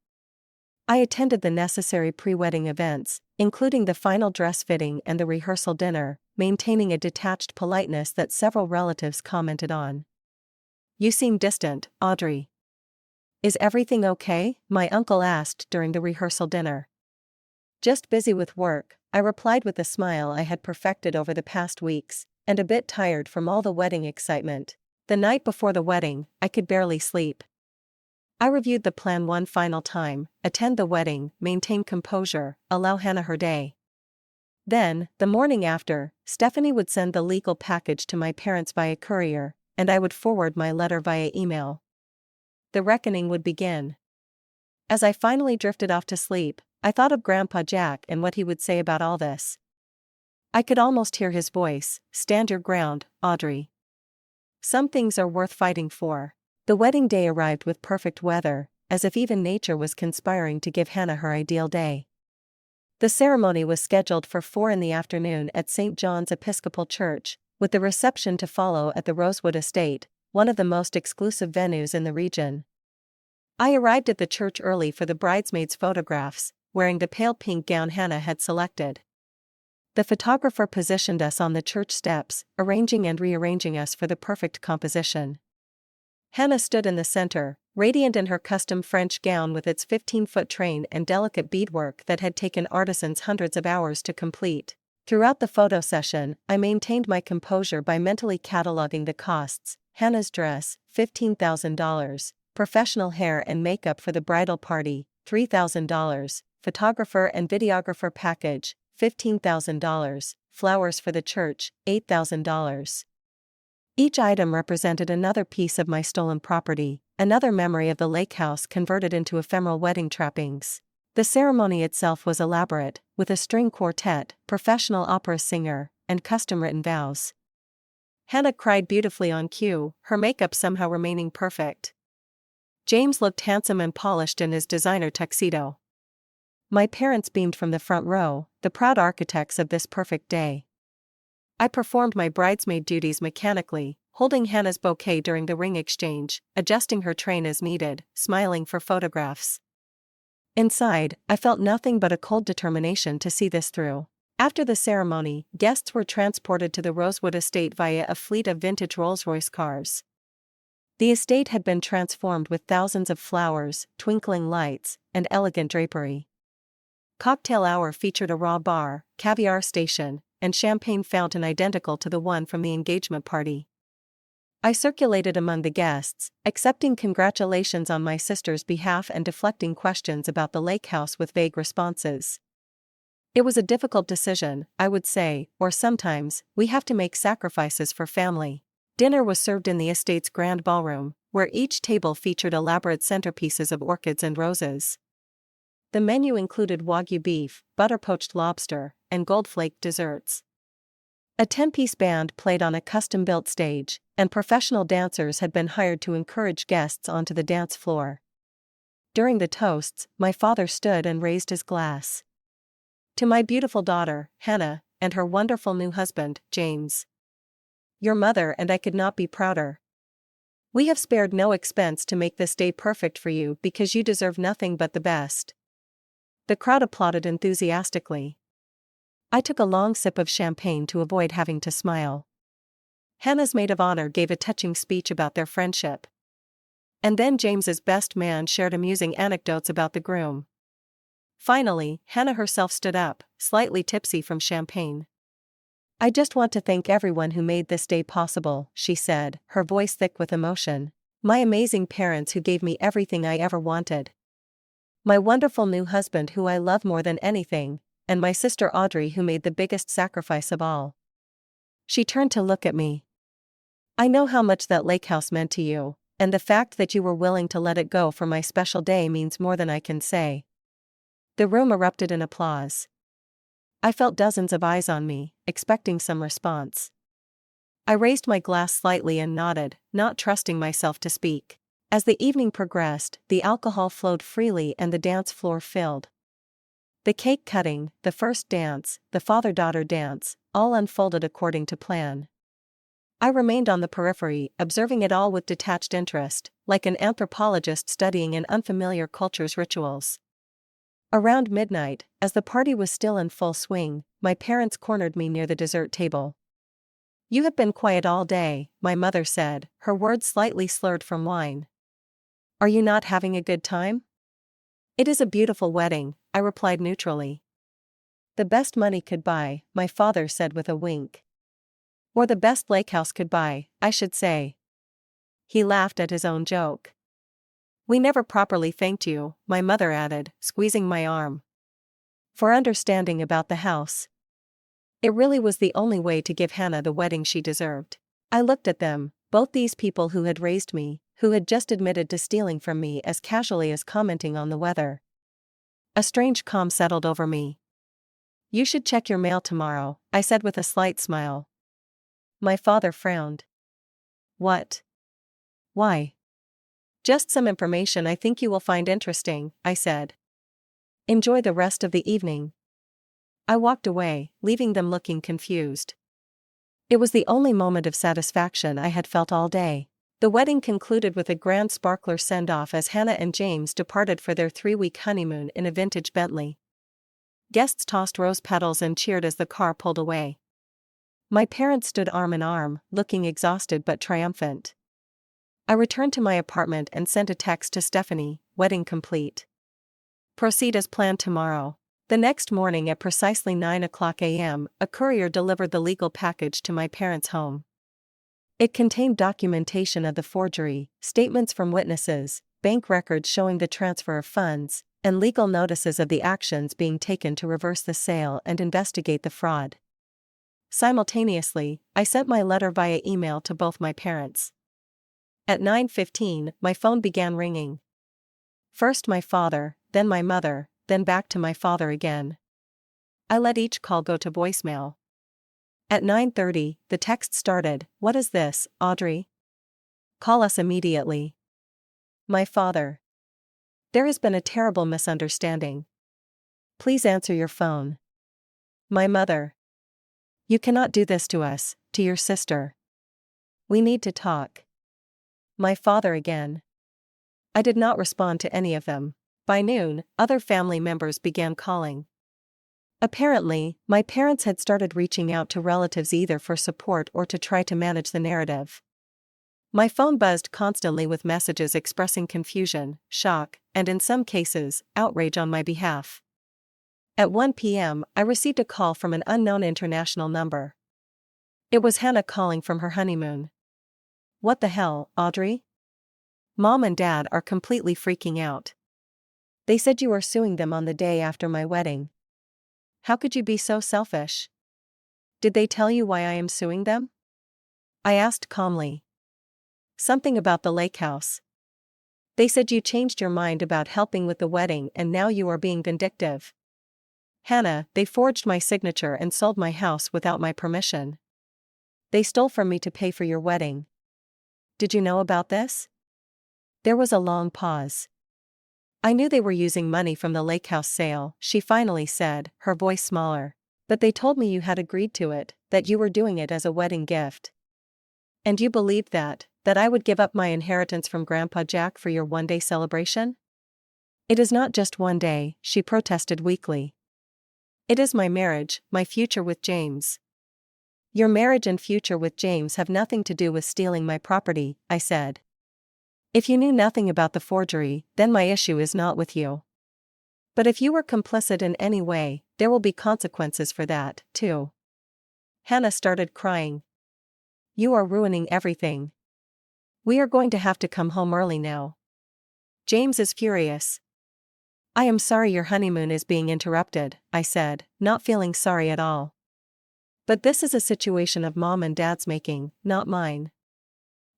I attended the necessary pre-wedding events, including the final dress fitting and the rehearsal dinner, maintaining a detached politeness that several relatives commented on. You seem distant, Audrey. Is everything okay? My uncle asked during the rehearsal dinner. Just busy with work, I replied with a smile I had perfected over the past weeks, and a bit tired from all the wedding excitement. The night before the wedding, I could barely sleep. I reviewed the plan one final time: attend the wedding, maintain composure, allow Hannah her day. Then, the morning after, Stephanie would send the legal package to my parents via courier, and I would forward my letter via email. The reckoning would begin. As I finally drifted off to sleep, I thought of Grandpa Jack and what he would say about all this. I could almost hear his voice: "Stand your ground, Audrey. Some things are worth fighting for." The wedding day arrived with perfect weather, as if even nature was conspiring to give Hannah her ideal day. The ceremony was scheduled for 4 p.m. at St. John's Episcopal Church, with the reception to follow at the Rosewood Estate, one of the most exclusive venues in the region. I arrived at the church early for the bridesmaids' photographs, wearing the pale pink gown Hannah had selected. The photographer positioned us on the church steps, arranging and rearranging us for the perfect composition. Hannah stood in the center, radiant in her custom French gown with its 15-foot train and delicate beadwork that had taken artisans hundreds of hours to complete. Throughout the photo session, I maintained my composure by mentally cataloging the costs: Hannah's dress, $15,000, professional hair and makeup for the bridal party, $3,000, photographer and videographer package, $15,000, flowers for the church, $8,000. Each item represented another piece of my stolen property, another memory of the lake house converted into ephemeral wedding trappings. The ceremony itself was elaborate, with a string quartet, professional opera singer, and custom-written vows. Hannah cried beautifully on cue, her makeup somehow remaining perfect. James looked handsome and polished in his designer tuxedo. My parents beamed from the front row, the proud architects of this perfect day. I performed my bridesmaid duties mechanically, holding Hannah's bouquet during the ring exchange, adjusting her train as needed, smiling for photographs. Inside, I felt nothing but a cold determination to see this through. After the ceremony, guests were transported to the Rosewood Estate via a fleet of vintage Rolls-Royce cars. The estate had been transformed with thousands of flowers, twinkling lights, and elegant drapery. Cocktail hour featured a raw bar, caviar station, and champagne fountain identical to the one from the engagement party. I circulated among the guests, accepting congratulations on my sister's behalf and deflecting questions about the lake house with vague responses. It was a difficult decision, I would say, or sometimes, we have to make sacrifices for family. Dinner was served in the estate's grand ballroom, where each table featured elaborate centerpieces of orchids and roses. The menu included Wagyu beef, butter-poached lobster, and gold-flaked desserts. A 10-piece band played on a custom-built stage, and professional dancers had been hired to encourage guests onto the dance floor. During the toasts, my father stood and raised his glass. To my beautiful daughter, Hannah, and her wonderful new husband, James. Your mother and I could not be prouder. We have spared no expense to make this day perfect for you because you deserve nothing but the best. The crowd applauded enthusiastically. I took a long sip of champagne to avoid having to smile. Hannah's maid of honor gave a touching speech about their friendship. And then James's best man shared amusing anecdotes about the groom. Finally, Hannah herself stood up, slightly tipsy from champagne. I just want to thank everyone who made this day possible, she said, her voice thick with emotion. My amazing parents who gave me everything I ever wanted. My wonderful new husband who I love more than anything, and my sister Audrey who made the biggest sacrifice of all. She turned to look at me. I know how much that lake house meant to you, and the fact that you were willing to let it go for my special day means more than I can say. The room erupted in applause. I felt dozens of eyes on me, expecting some response. I raised my glass slightly and nodded, not trusting myself to speak. As the evening progressed, the alcohol flowed freely and the dance floor filled. The cake cutting, the first dance, the father-daughter dance, all unfolded according to plan. I remained on the periphery, observing it all with detached interest, like an anthropologist studying an unfamiliar culture's rituals. Around midnight, as the party was still in full swing, my parents cornered me near the dessert table. You have been quiet all day, my mother said, her words slightly slurred from wine. Are you not having a good time? It is a beautiful wedding, I replied neutrally. The best money could buy, my father said with a wink. Or the best lake house could buy, I should say. He laughed at his own joke. We never properly thanked you, my mother added, squeezing my arm. For understanding about the house. It really was the only way to give Hannah the wedding she deserved. I looked at them, both these people who had raised me, who had just admitted to stealing from me as casually as commenting on the weather. A strange calm settled over me. You should check your mail tomorrow, I said with a slight smile. My father frowned. What? Why? Just some information I think you will find interesting, I said. Enjoy the rest of the evening. I walked away, leaving them looking confused. It was the only moment of satisfaction I had felt all day. The wedding concluded with a grand sparkler send-off as Hannah and James departed for their 3-week honeymoon in a vintage Bentley. Guests tossed rose petals and cheered as the car pulled away. My parents stood arm in arm, looking exhausted but triumphant. I returned to my apartment and sent a text to Stephanie, wedding complete. Proceed as planned tomorrow. The next morning at precisely 9:00 a.m., a courier delivered the legal package to my parents' home. It contained documentation of the forgery, statements from witnesses, bank records showing the transfer of funds, and legal notices of the actions being taken to reverse the sale and investigate the fraud. Simultaneously, I sent my letter via email to both my parents. At 9:15, my phone began ringing. First my father, then my mother, then back to my father again. I let each call go to voicemail. At 9:30, the text started, "What is this, Audrey? Call us immediately." My father. There has been a terrible misunderstanding. Please answer your phone. My mother. You cannot do this to us, to your sister. We need to talk. My father again. I did not respond to any of them. By noon, other family members began calling. Apparently, my parents had started reaching out to relatives either for support or to try to manage the narrative. My phone buzzed constantly with messages expressing confusion, shock, and in some cases, outrage on my behalf. At 1 p.m., I received a call from an unknown international number. It was Hannah calling from her honeymoon. What the hell, Audrey? Mom and Dad are completely freaking out. They said you were suing them on the day after my wedding. How could you be so selfish? Did they tell you why I am suing them? I asked calmly. Something about the lake house. They said you changed your mind about helping with the wedding and now you are being vindictive. Hannah, they forged my signature and sold my house without my permission. They stole from me to pay for your wedding. Did you know about this? There was a long pause. I knew they were using money from the lake house sale, she finally said, her voice smaller. But they told me you had agreed to it, that you were doing it as a wedding gift. And you believed that I would give up my inheritance from Grandpa Jack for your one-day celebration? It is not just one day, she protested weakly. It is my marriage, my future with James. Your marriage and future with James have nothing to do with stealing my property, I said. If you knew nothing about the forgery, then my issue is not with you. But if you were complicit in any way, there will be consequences for that, too. Hannah started crying. You are ruining everything. We are going to have to come home early now. James is furious. I am sorry your honeymoon is being interrupted, I said, not feeling sorry at all. But this is a situation of Mom and Dad's making, not mine.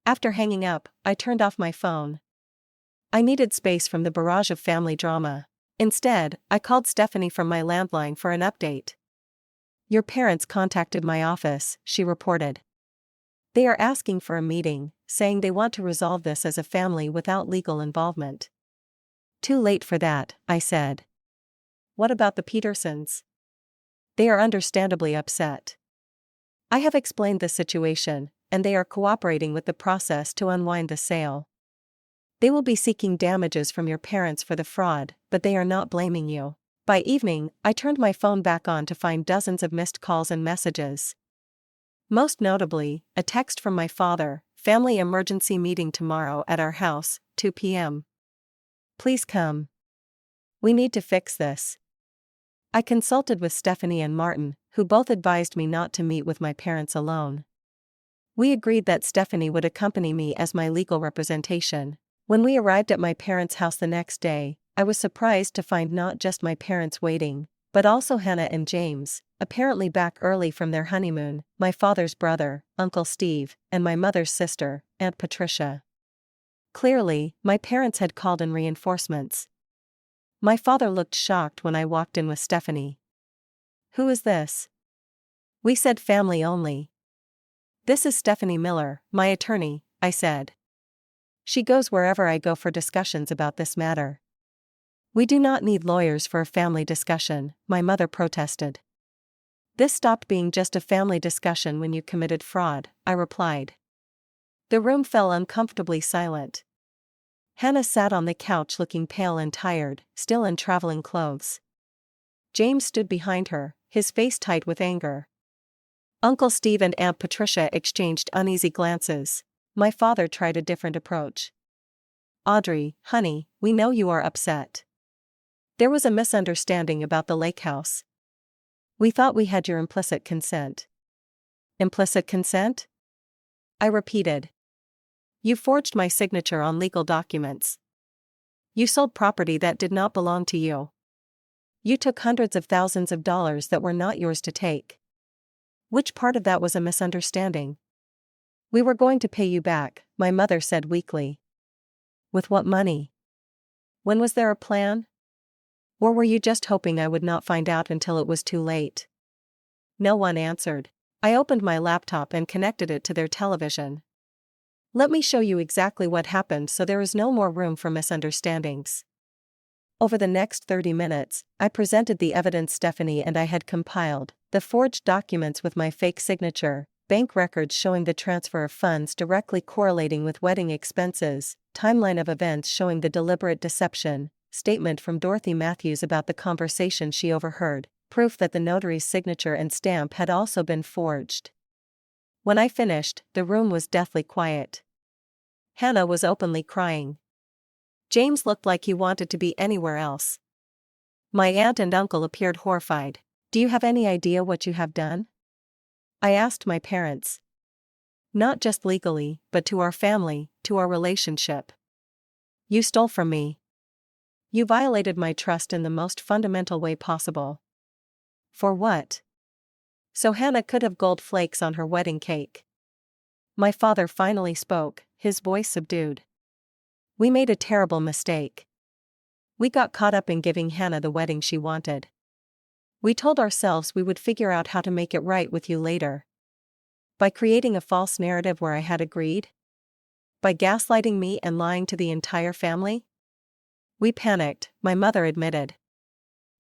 After hanging up, I turned off my phone. I needed space from the barrage of family drama. Instead, I called Stephanie from my landline for an update. Your parents contacted my office, she reported. They are asking for a meeting, saying they want to resolve this as a family without legal involvement. Too late for that, I said. What about the Petersons? They are understandably upset. I have explained the situation, and they are cooperating with the process to unwind the sale. They will be seeking damages from your parents for the fraud, but they are not blaming you. By evening, I turned my phone back on to find dozens of missed calls and messages. Most notably, a text from my father, family emergency meeting tomorrow at our house, 2 p.m. Please come. We need to fix this. I consulted with Stephanie and Martin, who both advised me not to meet with my parents alone. We agreed that Stephanie would accompany me as my legal representation. When we arrived at my parents' house the next day, I was surprised to find not just my parents waiting, but also Hannah and James, apparently back early from their honeymoon, my father's brother, Uncle Steve, and my mother's sister, Aunt Patricia. Clearly, my parents had called in reinforcements. My father looked shocked when I walked in with Stephanie. Who is this? We said family only. This is Stephanie Miller, my attorney, I said. She goes wherever I go for discussions about this matter. We do not need lawyers for a family discussion, my mother protested. This stopped being just a family discussion when you committed fraud, I replied. The room fell uncomfortably silent. Hannah sat on the couch looking pale and tired, still in traveling clothes. James stood behind her, his face tight with anger. Uncle Steve and Aunt Patricia exchanged uneasy glances. My father tried a different approach. Audrey, honey, we know you are upset. There was a misunderstanding about the lake house. We thought we had your implicit consent. Implicit consent? I repeated. You forged my signature on legal documents. You sold property that did not belong to you. You took hundreds of thousands of dollars that were not yours to take. Which part of that was a misunderstanding? We were going to pay you back, my mother said weakly. With what money? When was there a plan? Or were you just hoping I would not find out until it was too late? No one answered. I opened my laptop and connected it to their television. Let me show you exactly what happened so there is no more room for misunderstandings. Over the next 30 minutes, I presented the evidence Stephanie and I had compiled, the forged documents with my fake signature, bank records showing the transfer of funds directly correlating with wedding expenses, timeline of events showing the deliberate deception, statement from Dorothy Matthews about the conversation she overheard, proof that the notary's signature and stamp had also been forged. When I finished, the room was deathly quiet. Hannah was openly crying. James looked like he wanted to be anywhere else. My aunt and uncle appeared horrified. Do you have any idea what you have done? I asked my parents. Not just legally, but to our family, to our relationship. You stole from me. You violated my trust in the most fundamental way possible. For what? So Hannah could have gold flakes on her wedding cake. My father finally spoke, his voice subdued. We made a terrible mistake. We got caught up in giving Hannah the wedding she wanted. We told ourselves we would figure out how to make it right with you later. By creating a false narrative where I had agreed? By gaslighting me and lying to the entire family? We panicked, my mother admitted.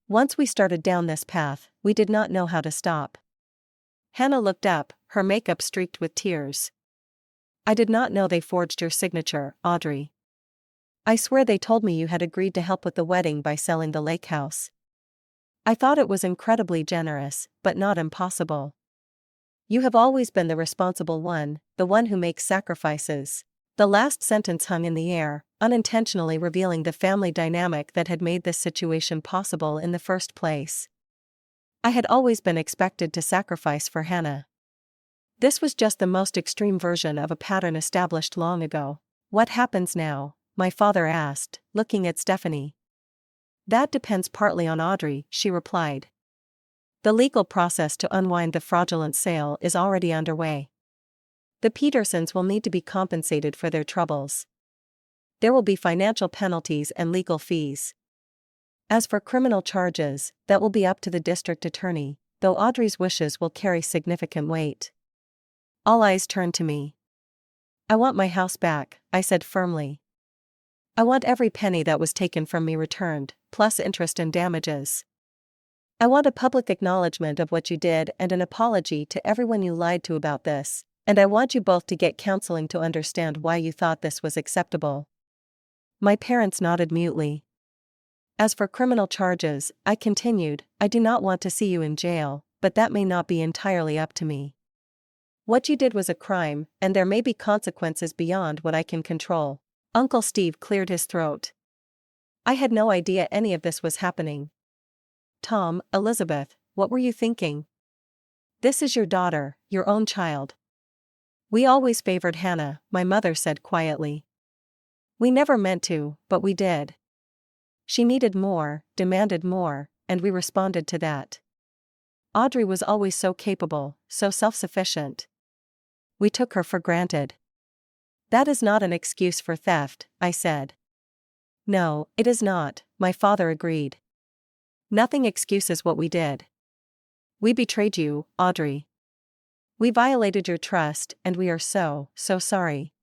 Once we started down this path, we did not know how to stop. Hannah looked up, her makeup streaked with tears. I did not know they forged your signature, Audrey. I swear they told me you had agreed to help with the wedding by selling the lake house. I thought it was incredibly generous, but not impossible. You have always been the responsible one, the one who makes sacrifices. The last sentence hung in the air, unintentionally revealing the family dynamic that had made this situation possible in the first place. I had always been expected to sacrifice for Hannah. This was just the most extreme version of a pattern established long ago. What happens now? My father asked, looking at Stephanie. That depends partly on Audrey, she replied. The legal process to unwind the fraudulent sale is already underway. The Petersons will need to be compensated for their troubles. There will be financial penalties and legal fees. As for criminal charges, that will be up to the district attorney, though Audrey's wishes will carry significant weight. All eyes turned to me. I want my house back, I said firmly. I want every penny that was taken from me returned, plus interest and damages. I want a public acknowledgement of what you did and an apology to everyone you lied to about this, and I want you both to get counseling to understand why you thought this was acceptable. My parents nodded mutely. As for criminal charges, I continued, I do not want to see you in jail, but that may not be entirely up to me. What you did was a crime, and there may be consequences beyond what I can control. Uncle Steve cleared his throat. I had no idea any of this was happening. Tom, Elizabeth, what were you thinking? This is your daughter, your own child. We always favored Hannah, my mother said quietly. We never meant to, but we did. She needed more, demanded more, and we responded to that. Audrey was always so capable, so self-sufficient. We took her for granted. That is not an excuse for theft, I said. No, it is not, my father agreed. Nothing excuses what we did. We betrayed you, Audrey. We violated your trust, and we are so sorry.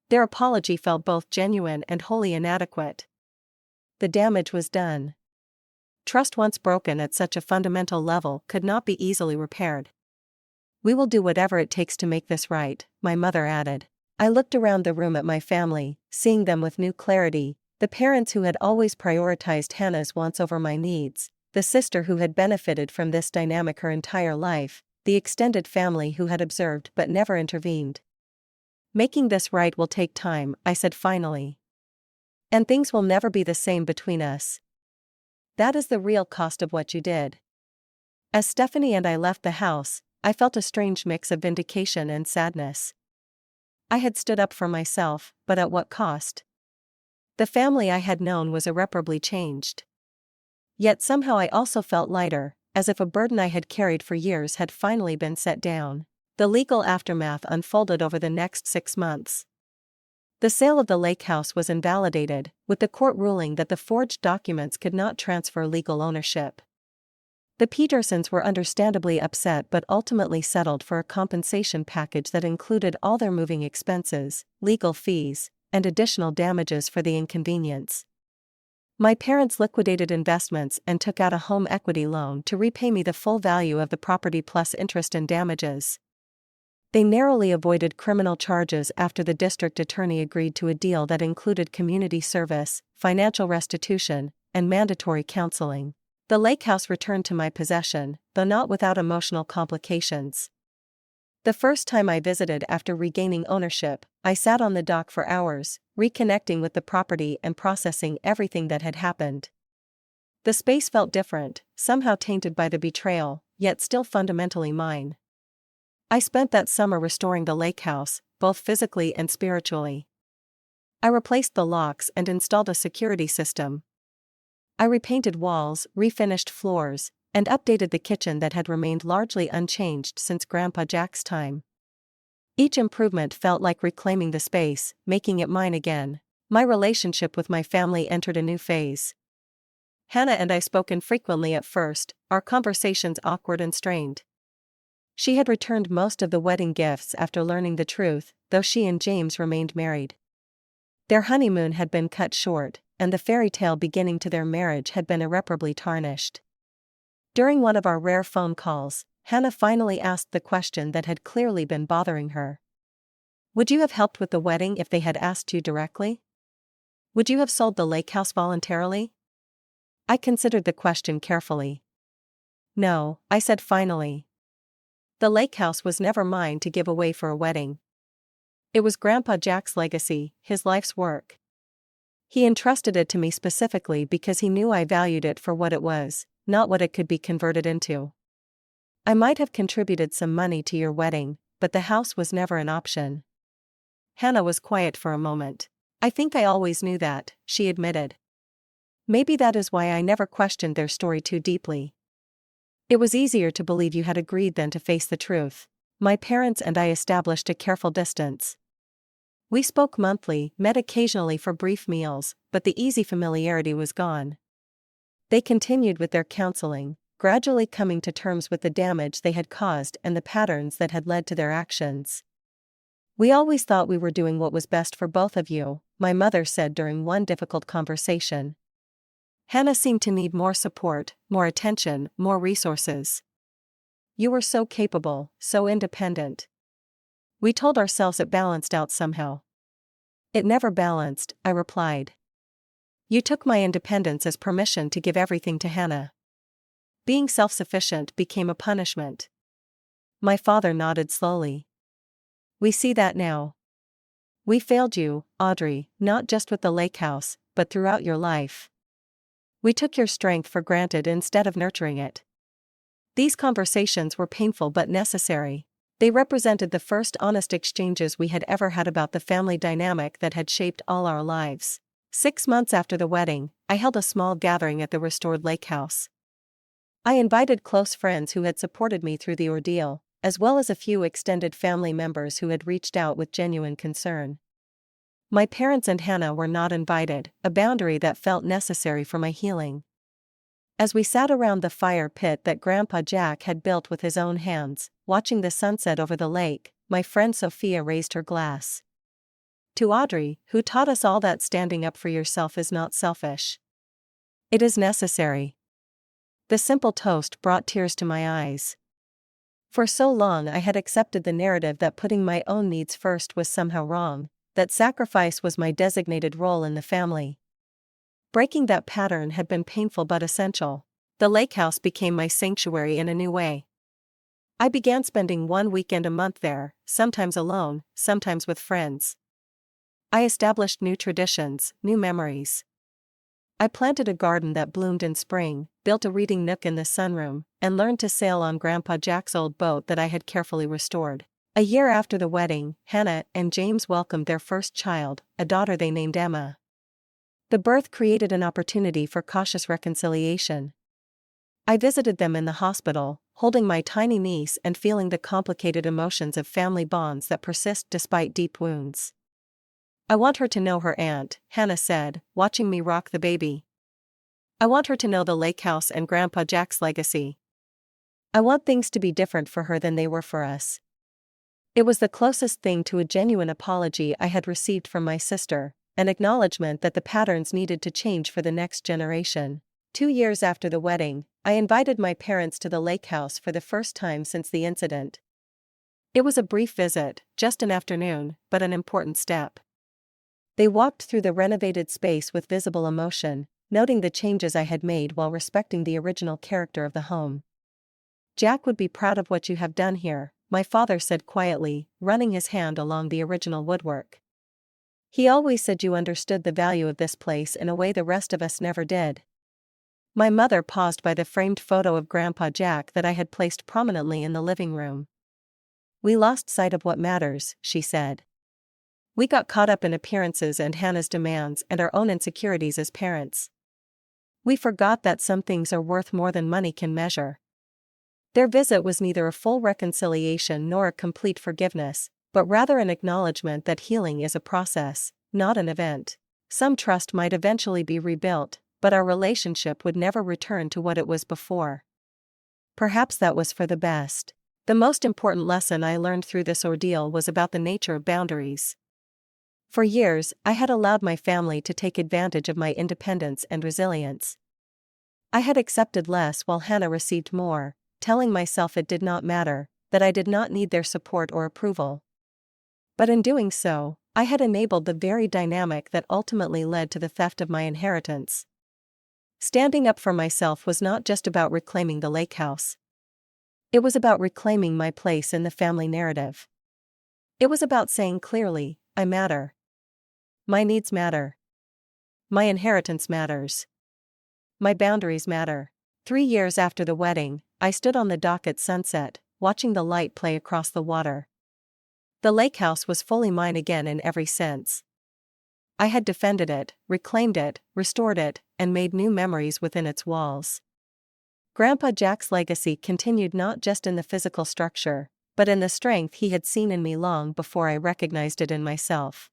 Their apology felt both genuine and wholly inadequate. The damage was done. Trust once broken at such a fundamental level could not be easily repaired. We will do whatever it takes to make this right, my mother added. I looked around the room at my family, seeing them with new clarity, the parents who had always prioritized Hannah's wants over my needs, the sister who had benefited from this dynamic her entire life, the extended family who had observed but never intervened. Making this right will take time, I said finally. And things will never be the same between us. That is the real cost of what you did. As Stephanie and I left the house, I felt a strange mix of vindication and sadness. I had stood up for myself, but at what cost? The family I had known was irreparably changed. Yet somehow I also felt lighter, as if a burden I had carried for years had finally been set down. The legal aftermath unfolded over the next 6 months. The sale of the lake house was invalidated, with the court ruling that the forged documents could not transfer legal ownership. The Petersons were understandably upset but ultimately settled for a compensation package that included all their moving expenses, legal fees, and additional damages for the inconvenience. My parents liquidated investments and took out a home equity loan to repay me the full value of the property plus interest and damages. They narrowly avoided criminal charges after the district attorney agreed to a deal that included community service, financial restitution, and mandatory counseling. The lake house returned to my possession, though not without emotional complications. The first time I visited after regaining ownership, I sat on the dock for hours, reconnecting with the property and processing everything that had happened. The space felt different, somehow tainted by the betrayal, yet still fundamentally mine. I spent that summer restoring the lake house, both physically and spiritually. I replaced the locks and installed a security system. I repainted walls, refinished floors, and updated the kitchen that had remained largely unchanged since Grandpa Jack's time. Each improvement felt like reclaiming the space, making it mine again. My relationship with my family entered a new phase. Hannah and I spoke infrequently at first, our conversations awkward and strained. She had returned most of the wedding gifts after learning the truth, though she and James remained married. Their honeymoon had been cut short, and the fairy tale beginning to their marriage had been irreparably tarnished. During one of our rare phone calls, Hannah finally asked the question that had clearly been bothering her. Would you have helped with the wedding if they had asked you directly? Would you have sold the lake house voluntarily? I considered the question carefully. No, I said finally. The lake house was never mine to give away for a wedding. It was Grandpa Jack's legacy, his life's work. He entrusted it to me specifically because he knew I valued it for what it was, not what it could be converted into. I might have contributed some money to your wedding, but the house was never an option. Hannah was quiet for a moment. I think I always knew that, she admitted. Maybe that is why I never questioned their story too deeply. It was easier to believe you had agreed than to face the truth. My parents and I established a careful distance. We spoke monthly, met occasionally for brief meals, but the easy familiarity was gone. They continued with their counseling, gradually coming to terms with the damage they had caused and the patterns that had led to their actions. We always thought we were doing what was best for both of you, my mother said during one difficult conversation. Hannah seemed to need more support, more attention, more resources. You were so capable, so independent. We told ourselves it balanced out somehow. It never balanced, I replied. You took my independence as permission to give everything to Hannah. Being self-sufficient became a punishment. My father nodded slowly. We see that now. We failed you, Audrey, not just with the lake house, but throughout your life. We took your strength for granted instead of nurturing it. These conversations were painful but necessary. They represented the first honest exchanges we had ever had about the family dynamic that had shaped all our lives. 6 months after the wedding, I held a small gathering at the restored lake house. I invited close friends who had supported me through the ordeal, as well as a few extended family members who had reached out with genuine concern. My parents and Hannah were not invited, a boundary that felt necessary for my healing. As we sat around the fire pit that Grandpa Jack had built with his own hands, watching the sunset over the lake, my friend Sophia raised her glass. To Audrey, who taught us all that standing up for yourself is not selfish. It is necessary. The simple toast brought tears to my eyes. For so long I had accepted the narrative that putting my own needs first was somehow wrong, that sacrifice was my designated role in the family. Breaking that pattern had been painful but essential. The lake house became my sanctuary in a new way. I began spending one weekend a month there, sometimes alone, sometimes with friends. I established new traditions, new memories. I planted a garden that bloomed in spring, built a reading nook in the sunroom, and learned to sail on Grandpa Jack's old boat that I had carefully restored. A year after the wedding, Hannah and James welcomed their first child, a daughter they named Emma. The birth created an opportunity for cautious reconciliation. I visited them in the hospital, holding my tiny niece and feeling the complicated emotions of family bonds that persist despite deep wounds. I want her to know her aunt, Hannah said, watching me rock the baby. I want her to know the lake house and Grandpa Jack's legacy. I want things to be different for her than they were for us. It was the closest thing to a genuine apology I had received from my sister, an acknowledgement that the patterns needed to change for the next generation. 2 years after the wedding, I invited my parents to the lake house for the first time since the incident. It was a brief visit, just an afternoon, but an important step. They walked through the renovated space with visible emotion, noting the changes I had made while respecting the original character of the home. Jack would be proud of what you have done here, my father said quietly, running his hand along the original woodwork. He always said you understood the value of this place in a way the rest of us never did. My mother paused by the framed photo of Grandpa Jack that I had placed prominently in the living room. "We lost sight of what matters," she said. "We got caught up in appearances and Hannah's demands and our own insecurities as parents. We forgot that some things are worth more than money can measure." Their visit was neither a full reconciliation nor a complete forgiveness, but rather an acknowledgement that healing is a process, not an event. Some trust might eventually be rebuilt, but our relationship would never return to what it was before. Perhaps that was for the best. The most important lesson I learned through this ordeal was about the nature of boundaries. For years, I had allowed my family to take advantage of my independence and resilience. I had accepted less while Hannah received more, telling myself it did not matter, that I did not need their support or approval. But in doing so, I had enabled the very dynamic that ultimately led to the theft of my inheritance. Standing up for myself was not just about reclaiming the lake house. It was about reclaiming my place in the family narrative. It was about saying clearly, "I matter. My needs matter. My inheritance matters. My boundaries matter." 3 years after the wedding, I stood on the dock at sunset, watching the light play across the water. The lake house was fully mine again in every sense. I had defended it, reclaimed it, restored it, and made new memories within its walls. Grandpa Jack's legacy continued not just in the physical structure, but in the strength he had seen in me long before I recognized it in myself.